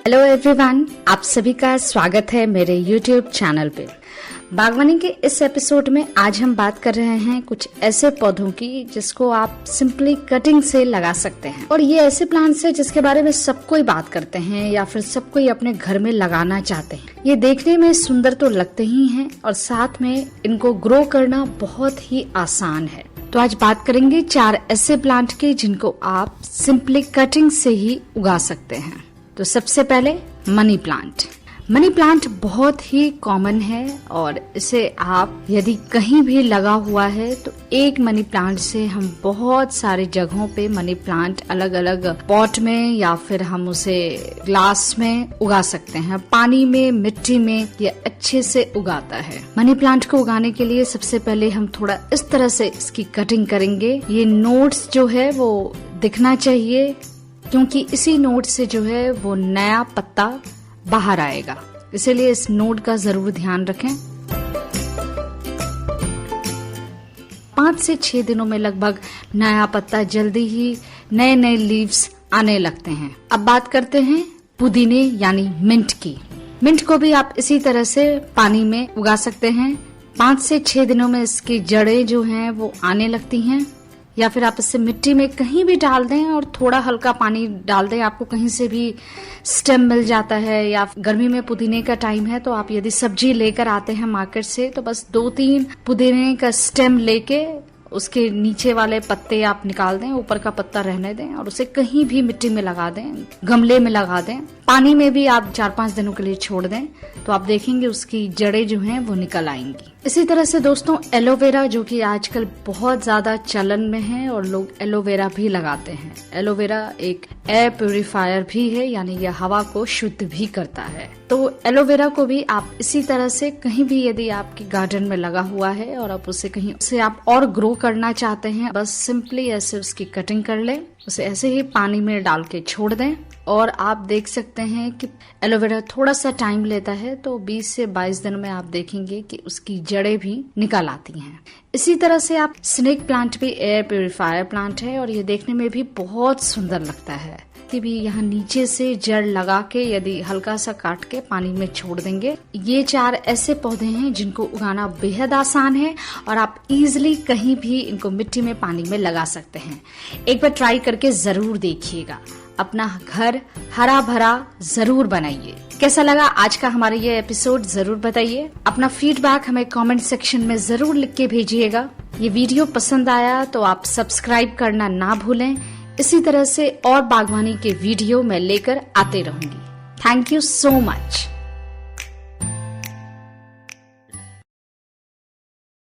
Hello everyone, आप सभी का स्वागत है मेरे YouTube चैनल पे। बागवानी के इस एपिसोड में आज हम बात कर रहे हैं कुछ ऐसे पौधों की जिसको आप सिंपली कटिंग से लगा सकते हैं। और ये ऐसे प्लांट्स है जिसके बारे में सब कोई बात करते हैं या फिर सब कोई अपने घर में लगाना चाहते हैं। ये देखने में सुंदर तो लगते ही हैं और साथ में इनको ग्रो करना बहुत ही आसान है। तो आज बात करेंगे 4 ऐसे प्लांट के जिनको आप सिंपली कटिंग से ही उगा सकते हैं। तो सबसे पहले मनी प्लांट। मनी प्लांट बहुत ही कॉमन है और इसे आप यदि कहीं भी लगा हुआ है तो एक मनी प्लांट से हम बहुत सारी जगहों पे मनी प्लांट अलग अलग पॉट में या फिर हम उसे ग्लास में उगा सकते हैं। पानी में, मिट्टी में ये अच्छे से उगाता है। मनी प्लांट को उगाने के लिए सबसे पहले हम थोड़ा इस तरह से इसकी कटिंग करेंगे। ये नोड्स जो है वो दिखना चाहिए क्योंकि इसी नोड से जो है वो नया पत्ता बाहर आएगा, इसीलिए इस नोड का जरूर ध्यान रखें। 5 से 6 दिनों में लगभग नया पत्ता जल्दी ही नए नए लीव्स आने लगते हैं। अब बात करते हैं पुदीने यानी मिंट की। मिंट को भी आप इसी तरह से पानी में उगा सकते हैं। 5 से 6 दिनों में इसकी जड़ें जो हैं वो आने लगती हैं, या फिर आप इसे मिट्टी में कहीं भी डाल दें और थोड़ा हल्का पानी डाल दें। आपको कहीं से भी स्टेम मिल जाता है, या गर्मी में पुदीने का टाइम है तो आप यदि सब्जी लेकर आते हैं मार्केट से तो बस 2-3 पुदीने का स्टेम लेके उसके नीचे वाले पत्ते आप निकाल दें, ऊपर का पत्ता रहने दें और उसे कहीं भी मिट्टी में लगा दें, गमले में लगा दें, पानी में भी आप 4-5 दिनों के लिए छोड़ दें तो आप देखेंगे उसकी जड़ें जो हैं वो निकल आएंगी। इसी तरह से दोस्तों एलोवेरा, जो कि आजकल बहुत ज्यादा चलन में है और लोग एलोवेरा भी लगाते हैं। एलोवेरा एक एयर प्यूरिफायर भी है, यानी यह हवा को शुद्ध भी करता है। तो एलोवेरा को भी आप इसी तरह से कहीं भी यदि आपके गार्डन में लगा हुआ है और आप उसे कहीं से आप और ग्रो करना चाहते हैं, बस सिंपली ऐसे उसकी कटिंग कर लें, उसे ऐसे ही पानी में डाल के छोड़ दें और आप देख सकते हैं कि एलोवेरा थोड़ा सा टाइम लेता है तो 20 से 22 दिन में आप देखेंगे कि उसकी जड़ें भी निकल आती हैं। इसी तरह से आप स्नेक प्लांट भी एयर प्यूरिफायर प्लांट है और ये देखने में भी बहुत सुंदर लगता है कि भी यहाँ नीचे से जड़ लगा के यदि हल्का सा काट के पानी में छोड़ देंगे। ये 4 ऐसे पौधे हैं जिनको उगाना बेहद आसान है और आप इजीली कहीं भी इनको मिट्टी में, पानी में लगा सकते हैं। एक बार ट्राई करके जरूर देखिएगा, अपना घर हरा भरा जरूर बनाइए। कैसा लगा आज का हमारा ये एपिसोड जरूर बताइए। अपना फीडबैक हमें कमेंट सेक्शन में जरूर लिख के भेजिएगा। ये वीडियो पसंद आया तो आप सब्सक्राइब करना ना भूलें। इसी तरह से और बागवानी के वीडियो मैं लेकर आते रहूंगी। Thank you so much.